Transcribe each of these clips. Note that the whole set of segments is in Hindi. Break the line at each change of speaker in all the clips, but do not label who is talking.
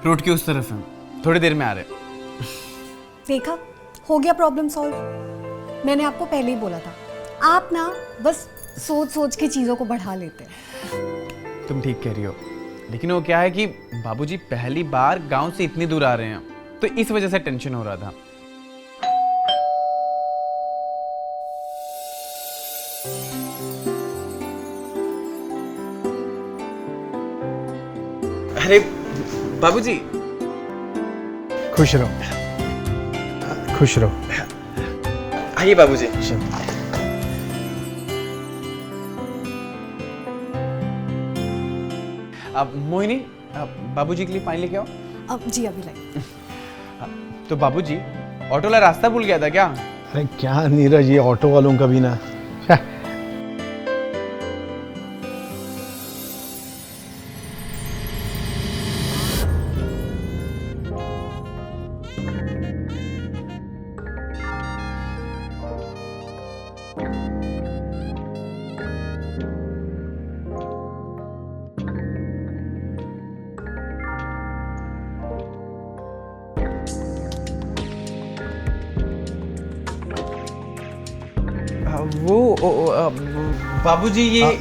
रोड के उस तरफ हैं, थोड़ी देर में आ रहे।
देखा, हो गया प्रॉब्लम सॉल्व। मैंने आपको पहले ही बोला था, आप ना बस सोच सोच के चीज़ों को बढ़ा लेते हैं।
तुम ठीक कह रही हो, लेकिन वो क्या है कि बाबूजी पहली बार गांव से इतनी दूर आ रहे हैं, तो इस वजह से टेंशन हो रहा था। अरे बाबूजी,
खुश रहो, खुश रहो।
आइए बाबूजी। अब मोहिनी, बाबूजी के लिए पानी लेके आओ।
अब जी अभी लाई।
तो बाबूजी, ऑटो वाला रास्ता भूल गया था क्या?
अरे क्या नीरज, ये ऑटो वालों का भी ना।
वो बाबूजी, ये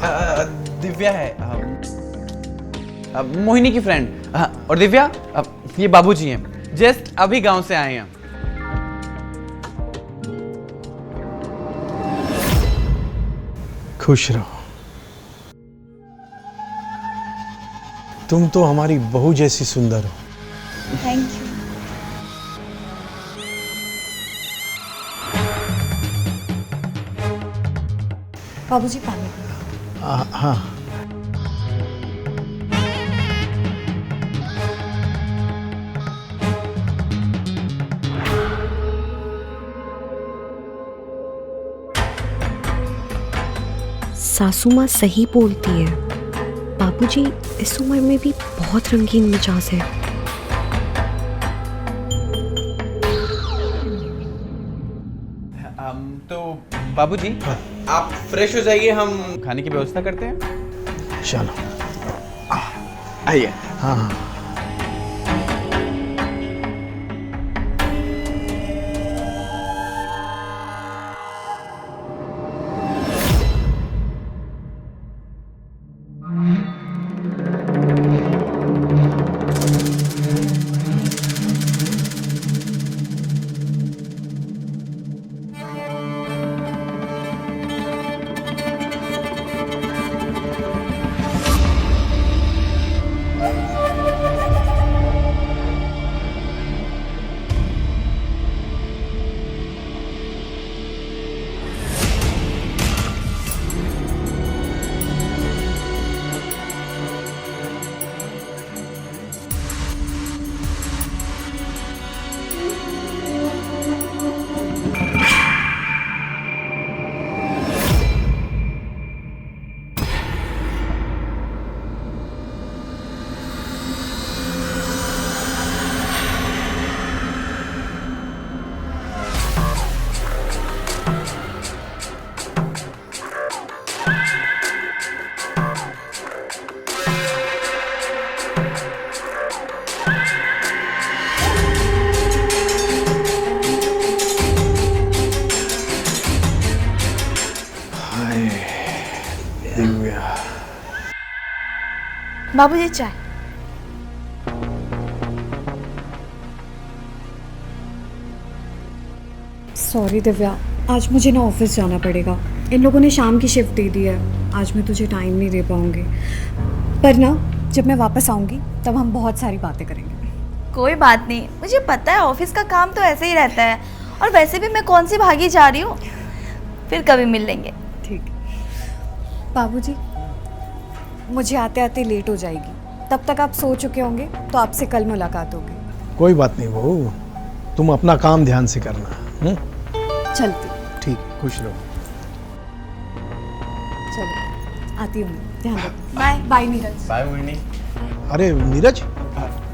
दिव्या है, मोहिनी की फ्रेंड। और दिव्या, ये बाबूजी हैं, जस्ट अभी गांव से आए हैं।
खुश रहो, तुम तो हमारी बहू जैसी सुंदर हो।
Thank you. बाबूजी पानी।
हाँ,
सासू माँ सही बोलती है, बाबूजी इस उम्र में भी बहुत रंगीन मिजाज है।
तो बाबूजी, आप फ्रेश हो जाइए, हम खाने की व्यवस्था करते हैं।
चलो
आइए।
हाँ हाँ। दिव्या,
बाबूजी चाय। सॉरी दिव्या, आज मुझे ना ऑफिस जाना पड़ेगा। इन लोगों ने शाम की शिफ्ट दे दी है, आज मैं तुझे टाइम नहीं दे पाऊंगी। पर ना, जब मैं वापस आऊंगी तब हम बहुत सारी बातें करेंगे।
कोई बात नहीं, मुझे पता है ऑफिस का काम तो ऐसे ही रहता है, और वैसे भी मैं कौन सी भागी जा रही हूँ, फिर कभी मिल लेंगे।
ठीक। बाबूजी, मुझे आते आते लेट हो जाएगी, तब तक आप सो चुके होंगे, तो आपसे कल मुलाकात होगी।
कोई बात नहीं बहू, तुम अपना काम ध्यान से करना।
चलती।
ठीक, खुश रहो।
चलो, आती हूँ मैं, ध्यान रखो।
Bye.
Bye Neeraj.
Bye Mohini.
अरे नीरज,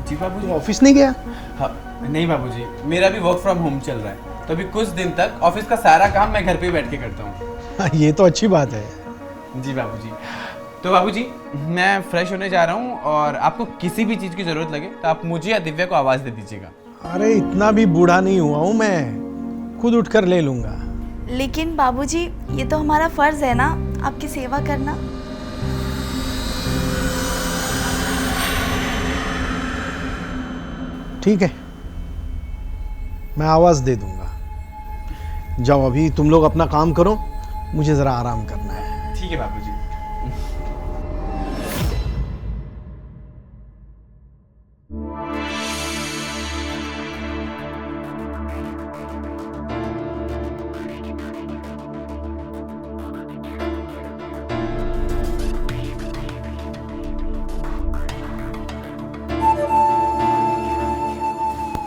जी बाबूजी।
तू ऑफिस नहीं गया?
हाँ, नहीं बाबूजी, मेरा भी वर्क फ्रॉम होम चल रहा है, तो अभी कुछ दिन तक ऑफिस का सारा काम मैं घर पे ही बैठ के करता हूँ।
ये तो अच्छी बात है।
जी बाबूजी। तो बाबूजी मैं फ्रेश होने जा रहा हूँ और आपको किसी भी चीज़ की ज़रूरत लगे तो आप मुझे या दिव्या को आवाज़ दे दीजिएगा।
अरे इतना भी बूढ़ा नहीं हुआ हूँ मैं, खुद उठकर ले लूंगा।
लेकिन बाबूजी ये तो हमारा फर्ज है ना आपकी सेवा करना।
ठीक है, मैं आवाज दे दूंगा। जाओ अभी तुम लोग अपना काम करो, मुझे जरा आराम करना है।
ठीक है बाबूजी।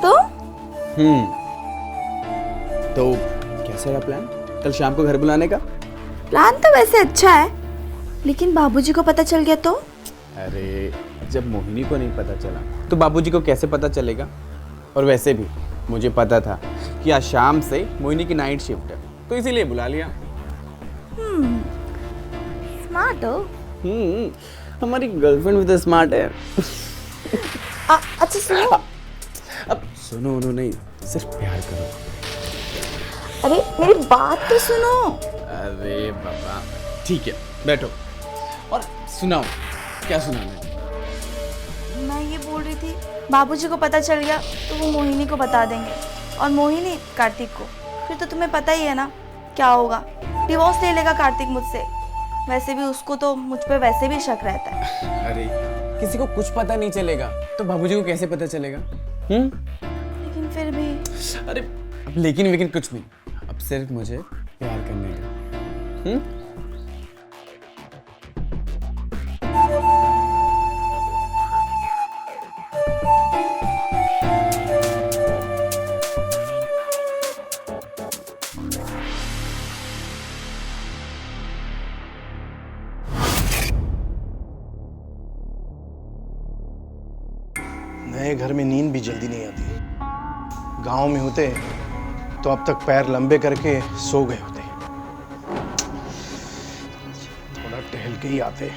तो
तो कैसा रहा प्लान कल शाम को घर बुलाने का?
प्लान तो वैसे अच्छा है, लेकिन बाबूजी को पता चल गया तो?
अरे जब मोहिनी को नहीं पता चला तो बाबूजी को कैसे पता चलेगा? और वैसे भी मुझे पता था कि आज शाम से मोहिनी की नाइट शिफ्ट है, तो इसीलिए बुला लिया।
स्मार्ट हो।
हमारी गर्लफ्रेंड भी तो स्मार्ट है।
अच्छा सुनो।
अब सुनो उन्होंने नहीं, सिर्फ प्यार करो।
अरे मेरी बात तो सुनो।
अरे बाबा ठीक है बैठो और सुनाओ, क्या सुनाना है?
मैं ये बोल रही थी बाबूजी को पता चल गया तो वो मोहिनी को बता देंगे और मोहिनी कार्तिक को, फिर तो तुम्हें पता ही है ना क्या होगा। डिवोर्स ले लेगा कार्तिक मुझसे। वैसे भी उसको तो मुझ पे वैसे भी शक रहता है।
अरे किसी को कुछ पता नहीं चलेगा तो बाबूजी को कैसे पता चलेगा?
लेकिन फिर भी
अरे अब लेकिन कुछ नहीं, अब सिर्फ मुझे प्यार करने दो।
नए घर में नींद भी जल्दी नहीं आती। गांव में होते तो अब तक पैर लंबे करके सो गए होते। थोड़ा टहल के ही आते।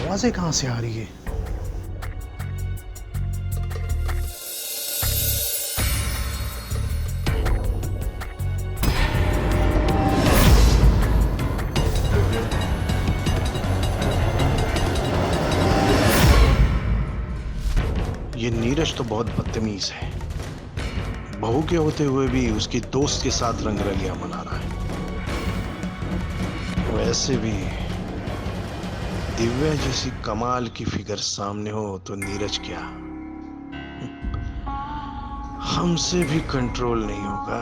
आवाजें कहां से आ रही है? ये नीरज तो बहुत बदतमीज है। बहू के होते हुए भी उसकी दोस्त के साथ रंगरलियां मना रहा है। वैसे भी दिव्या जैसी कमाल की फिगर सामने हो तो नीरज क्या हमसे भी कंट्रोल नहीं होगा।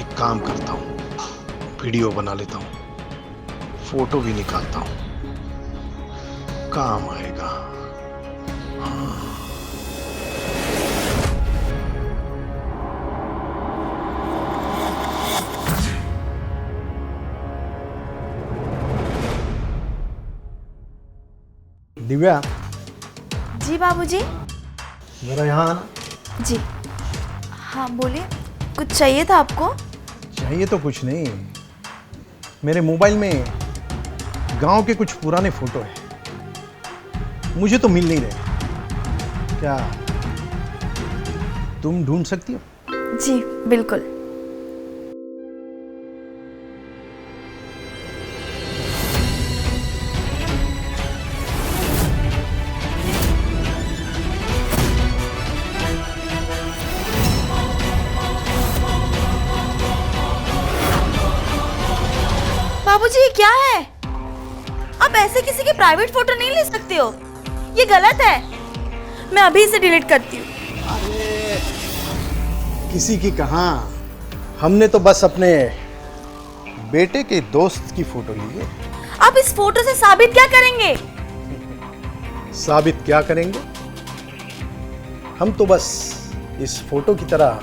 एक काम करता हूं, वीडियो बना लेता हूं, फोटो भी निकालता हूं, काम आएगा। दिव्या
जी बाबूजी।
जरा यहाँ आना।
जी हाँ बोलिए, कुछ चाहिए था आपको?
चाहिए तो कुछ नहीं, मेरे मोबाइल में गांव के कुछ पुराने फोटो हैं, मुझे तो मिल नहीं रहे। क्या तुम ढूंढ सकती हो?
जी बिल्कुल। बाबूजी ये क्या है? आप ऐसे किसी की प्राइवेट फोटो नहीं ले सकते हो, ये गलत है। मैं अभी इसे डिलीट करती हूँ।
अरे किसी की कहाँ, हमने तो बस अपने बेटे के दोस्त की फोटो ली है।
आप इस फोटो से साबित क्या करेंगे?
साबित क्या करेंगे? हम तो बस इस फोटो की तरह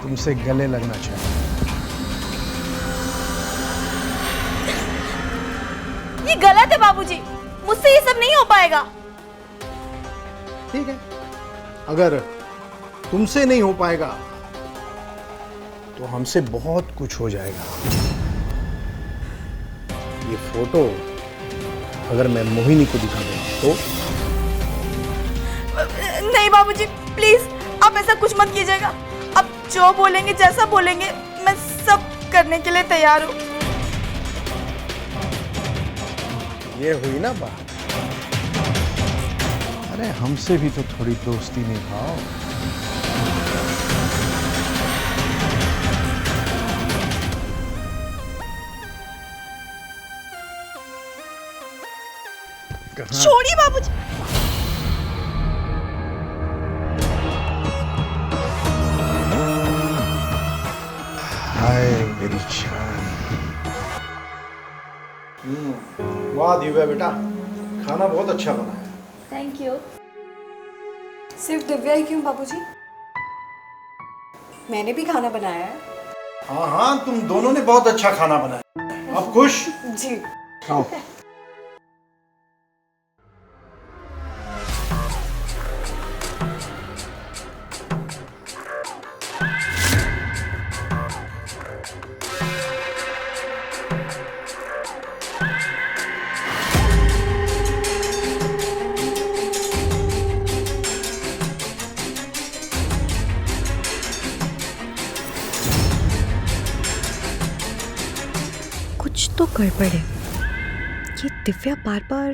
तुमसे गले लगना चाहते हैं।
ये गलत है बाबूजी, मुझसे ये सब नहीं हो पाएगा।
ठीक है, अगर तुमसे नहीं हो पाएगा तो हमसे बहुत कुछ हो जाएगा। ये फोटो अगर मैं मोहिनी को दिखा दूं तो?
नहीं बाबूजी प्लीज, आप ऐसा कुछ मत कीजिएगा। आप जो बोलेंगे, जैसा बोलेंगे, मैं सब करने के लिए तैयार हूँ।
ये हुई ना बात। अरे हमसे भी तो थोड़ी दोस्ती निभाओ।
छोड़िए बाबूजी।
हाय मेरी जान। वाह दिव्या बेटा, खाना बहुत अच्छा बना है।
Thank you.
सिर्फ दिव्या ही क्यों बाबूजी? मैंने भी खाना बनाया है।
हाँ हाँ, तुम दोनों ने बहुत अच्छा खाना बनाया। अब खुश?
जी।
खाओ।
कुछ तो गड़बड़ है। ये दिव्या बार बार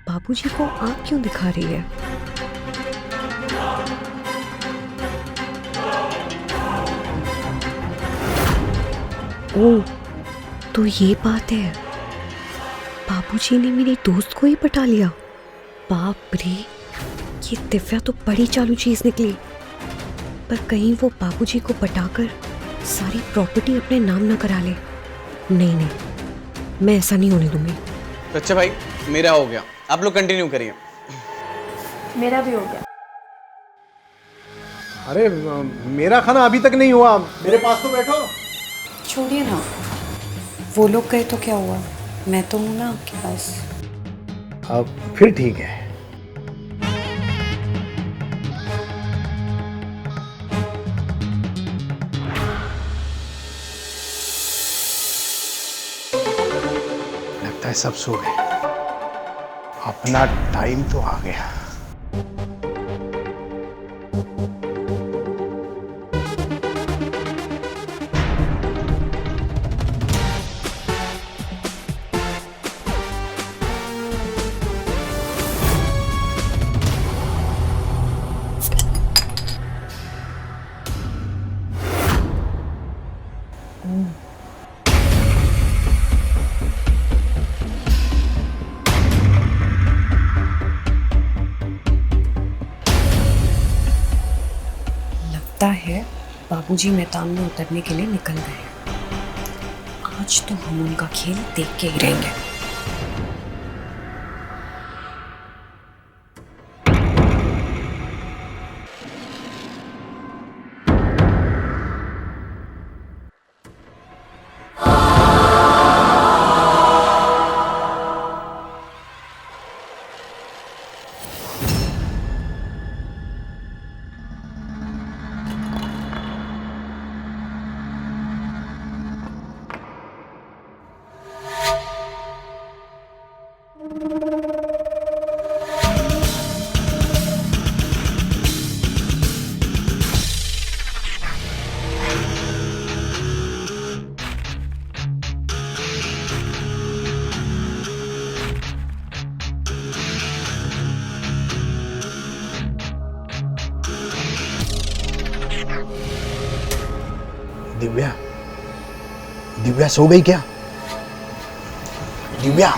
बाबूजी को आँख क्यों दिखा रही है? ओह, तो ये बात है, बाबूजी ने मेरी दोस्त को ही पटा लिया। बाप रे, ये दिव्या तो बड़ी चालू चीज निकली। पर कहीं वो बाबूजी को पटाकर सारी प्रॉपर्टी अपने नाम न करा ले। नहीं नहीं, मैं ऐसा नहीं होने दूंगी।
तो अच्छा भाई, मेरा हो गया, आप लोग कंटिन्यू करिए।
मेरा भी हो गया।
अरे मेरा खाना अभी तक नहीं हुआ, मेरे पास तो बैठो।
छोड़िए ना, वो लोग गए तो क्या हुआ, मैं तो हूँ ना आपके पास।
अब फिर ठीक है। लगता है सब सो गए, अपना टाइम तो आ गया।
लगता है बाबूजी मैदान में उतरने के लिए निकल गए। आज तो हम उनका खेल देख के ही रहेंगे। दिव्या, दिव्या सो गई क्या?
दिव्या,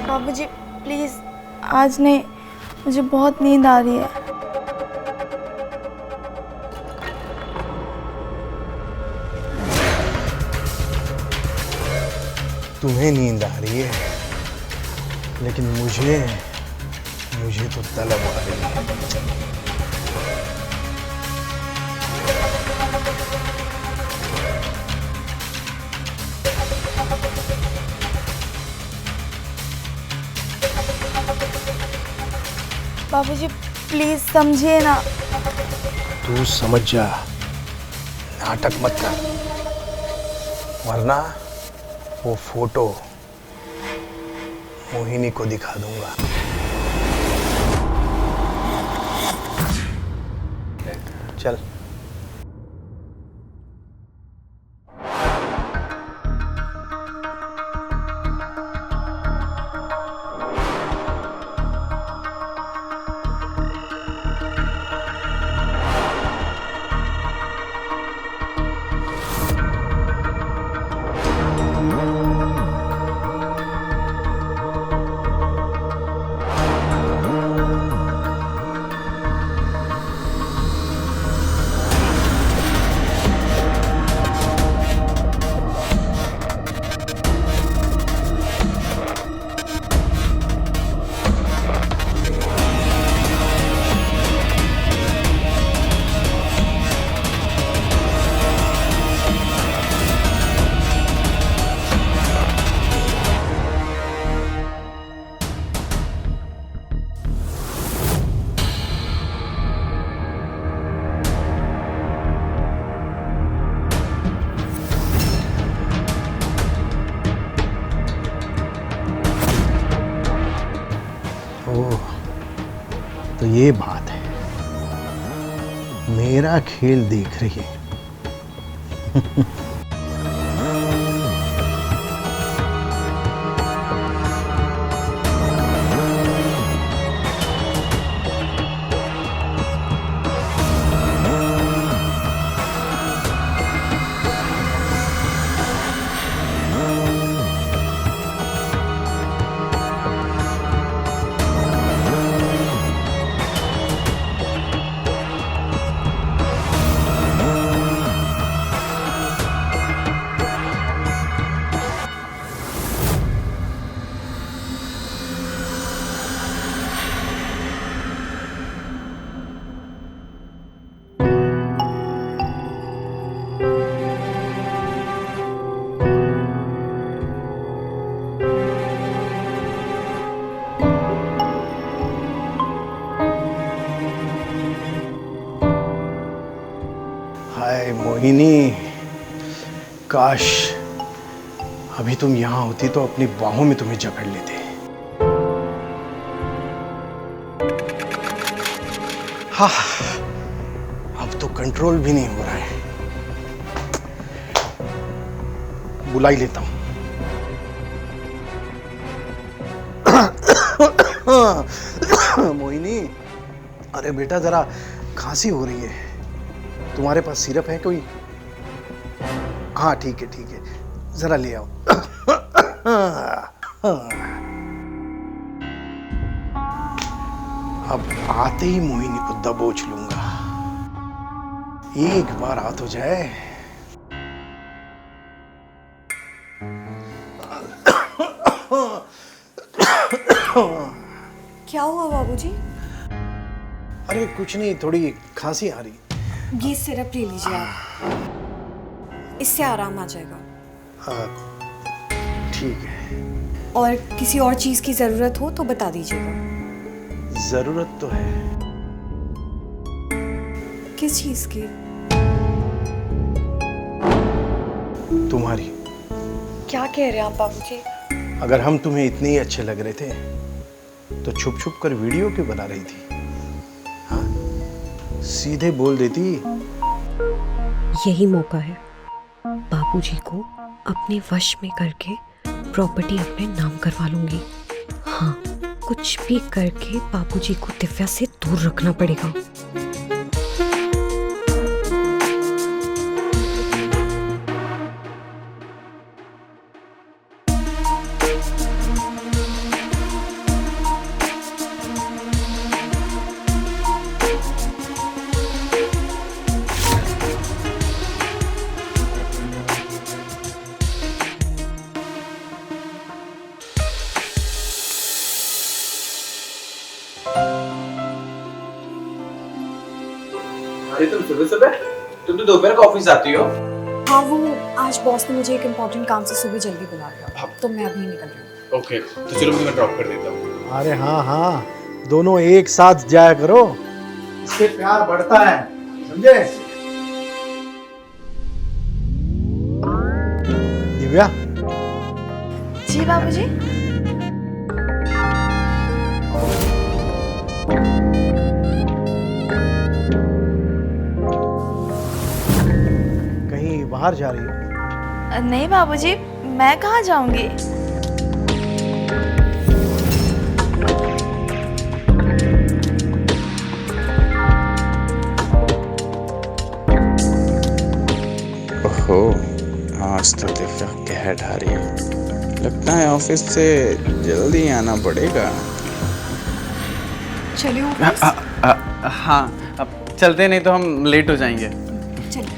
बाबूजी प्लीज़ आज नहीं, मुझे बहुत नींद आ रही है।
तुम्हें नींद आ रही है, लेकिन मुझे तो तलब आ रही है।
बाबूजी प्लीज़ समझिए ना।
तू समझ जा, नाटक मत कर, वरना वो फोटो मोहिनी को दिखा दूंगा। चल। तो ये बात है, मेरा खेल देख रही है। हाय मोहिनी, काश अभी तुम यहाँ होती तो अपनी बाहों में तुम्हें जकड़ लेते। हाँ, अब तो कंट्रोल भी नहीं हो रहा है। बुला ही लेता हूं। मोहिनी, अरे बेटा जरा खांसी हो रही है, तुम्हारे पास सिरप है कोई? हाँ ठीक है, जरा ले आओ। अब आते ही मोहिनी को दबोच लूंगा, एक बार आ तो जाए।
क्या हुआ बाबूजी?
अरे कुछ नहीं, थोड़ी खांसी आ रही।
ये सिरप ले लीजिए आप, इससे आराम आ जाएगा।
हाँ ठीक है।
और किसी और चीज़ की ज़रूरत हो तो बता दीजिएगा।
जरूरत तो है।
किस चीज़ की?
तुम्हारी।
क्या कह रहे हैं आप बाबूजी?
अगर हम तुम्हें इतने ही अच्छे लग रहे थे तो छुप छुप कर वीडियो क्यों बना रही थी? हाँ, सीधे बोल देती।
यही मौका है, बाबूजी को अपने वश में करके प्रॉपर्टी अपने नाम करवा लूंगी। हाँ, कुछ भी करके बाबूजी को दिव्या से दूर रखना पड़ेगा।
अरे तुम सुबह सुबह, तुम तो दोपहर को ऑफिस आती हो।
हाँ, वो आज बॉस ने मुझे एक इम्पोर्टेंट काम से सुबह जल्दी बुला लिया, तो मैं अभी निकल रही हूँ।
ओके, तो चलो मैं ड्रॉप कर देता हूँ।
अरे हाँ हाँ, दोनों एक साथ जाया करो, इससे प्यार बढ़ता है, समझे? दिव्या,
जी बाबूजी।
कहीं बाहर जा रही हो?
नहीं बाबूजी, मैं कहाँ जाऊंगी।
ओहो, आज तो दिव्या कह ढा रही है। लगता है ऑफिस से जल्दी आना पड़ेगा।
चलिए ऑफिस।
हाँ, अब चलते, नहीं तो हम लेट हो जाएंगे।
चलिए।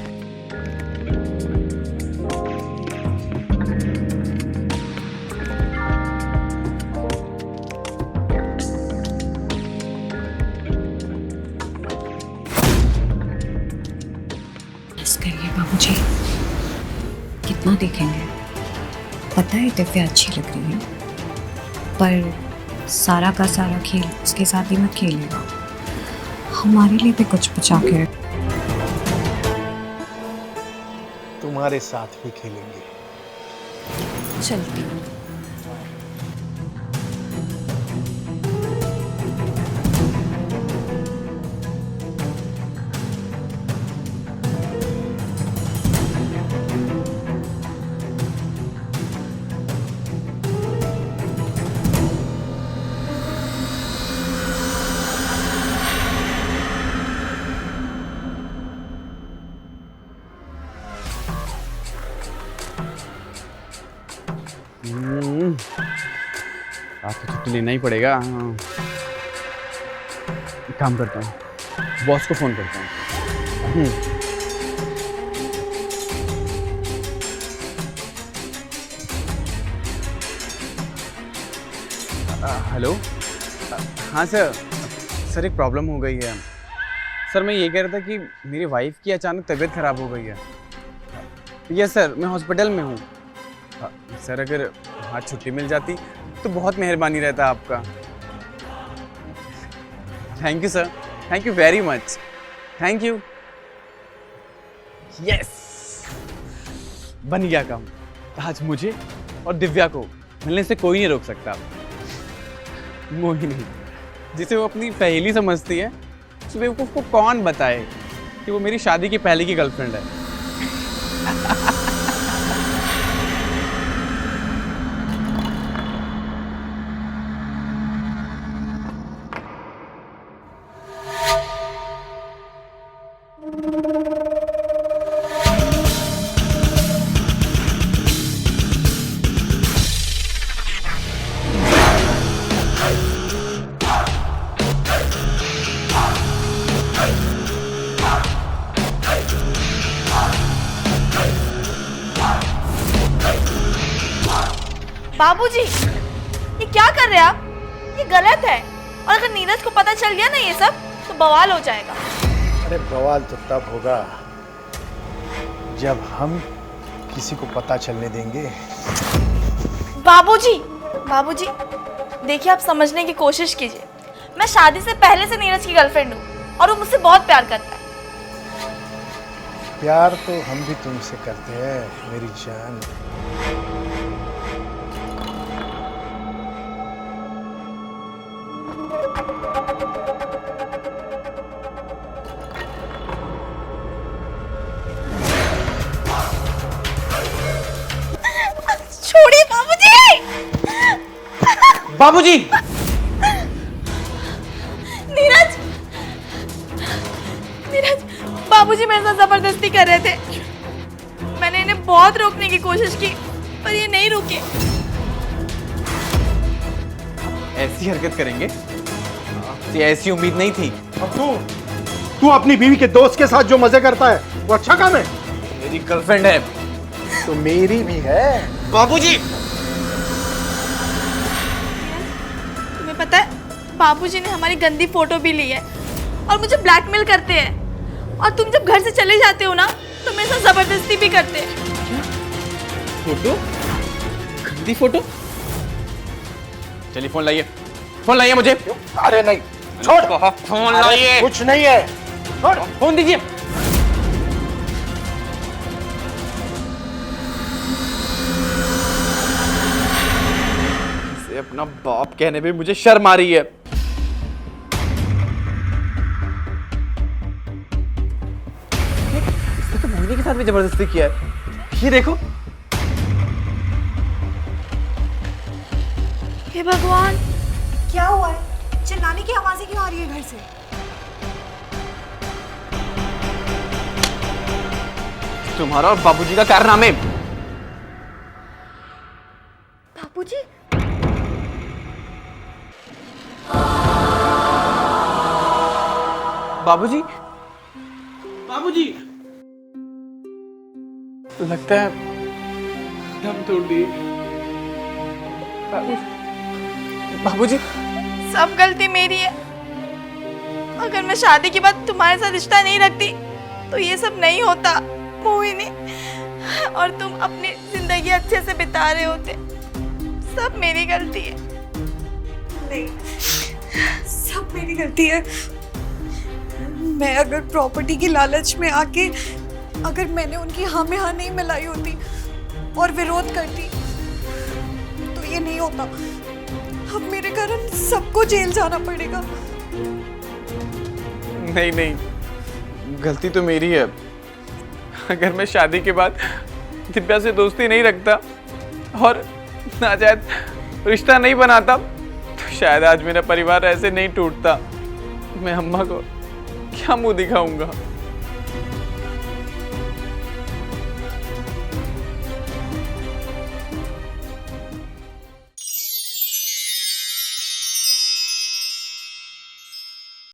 बस करिए बाबूजी, कितना देखेंगे। पता है दिव्या अच्छी लग रही है, पर सारा का सारा खेल उसके साथ ही मत खेलेगा। हमारे लिए भी कुछ बचा के रख।
तुम्हारे साथ भी खेलेंगे।
चलती हूँ।
आज तो छुट्टी लेना ही पड़ेगा। हाँ। एक काम करता हूँ, बॉस को फोन करता हूँ। हेलो, हाँ सर। सर एक प्रॉब्लम हो गई है। सर मैं ये कह रहा था कि मेरी वाइफ की अचानक तबीयत खराब हो गई है। यस सर, मैं हॉस्पिटल में हूँ। सर अगर आज छुट्टी मिल जाती तो बहुत मेहरबानी रहता आपका। Thank you sir, thank you very much, thank you. Yes, बन गया काम। आज मुझे और दिव्या को मिलने से कोई नहीं रोक सकता। मोहिनी, जिसे वो अपनी पहेली समझती है, उस बेवकूफ को कौन बताए कि वो मेरी शादी की पहले की गर्लफ्रेंड है।
बाबूजी, ये क्या कर रहे हैं आप? ये गलत है, और अगर नीरज को पता चल गया ना ये सब, तो बवाल हो जाएगा।
अरे बवाल तो तब होगा जब हम किसी को पता चलने देंगे।
बाबूजी, बाबूजी, देखिए आप समझने की कोशिश कीजिए। मैं शादी से पहले से नीरज की गर्लफ्रेंड हूँ और वो मुझसे बहुत प्यार करता है।
प्यार तो हम भी तुमसे करते हैं मेरी जान।
छोड़िए बाबूजी।
बाबूजी,
नीरज, नीरज, बाबूजी मेरे साथ जबरदस्ती कर रहे थे। मैंने इन्हें बहुत रोकने की कोशिश की, पर ये नहीं रुके।
ऐसी हरकत करेंगे आपसे ऐसी उम्मीद नहीं थी।
अब तू अपनी बीवी के दोस्त के साथ जो मजे करता है वो अच्छा काम है?
मेरी गर्लफ्रेंड है।
तो मेरी भी है।
बाबूजी,
तुम्हें पता है बाबूजी ने हमारी गंदी फोटो भी ली है और मुझे ब्लैकमेल करते हैं। और तुम जब घर से चले जाते हो ना तो मेरे साथ जबरदस्ती भी करते हैं।
फोटो? गंदी फोटो? चलिए फोन लाइए, फोन लाइए मुझे।
अरे नहीं, छोड़।
फोन लाइए।
कुछ नहीं है, छोड़।
फोन दीजिए। इसे अपना बाप कहने में मुझे शर्म आ रही है। इसने तो मोहिनी के साथ भी जबरदस्ती किया है। ये देखो।
हे भगवान,
क्या हुआ है? चिल्लाने की आवाज़ें क्यों आ रही है घर से?
तुम्हारा और बाबूजी का कारनामे।
बाबूजी?
बाबूजी, बाबूजी, लगता है दम तोड़ दिए। बाबूजी,
सब गलती मेरी है। अगर मैं शादी के बाद तुम्हारे साथ रिश्ता नहीं रखती तो ये सब नहीं होता मोहिनी, और तुम अपनी जिंदगी अच्छे से बिता रहे होते। सब मेरी गलती है।
नहीं, सब मेरी गलती है। मैं अगर प्रॉपर्टी की लालच में आके अगर मैंने उनकी हाँ में हाँ नहीं मिलाई होती और विरोध करती तो ये नहीं होता। अब मेरे कारण सबको जेल जाना पड़ेगा।
नहीं नहीं, गलती तो मेरी है। अगर मैं शादी के बाद दिव्या से दोस्ती नहीं रखता और नाजायज रिश्ता नहीं बनाता तो शायद आज मेरा परिवार ऐसे नहीं टूटता। मैं अम्मा को क्या मुंह दिखाऊंगा?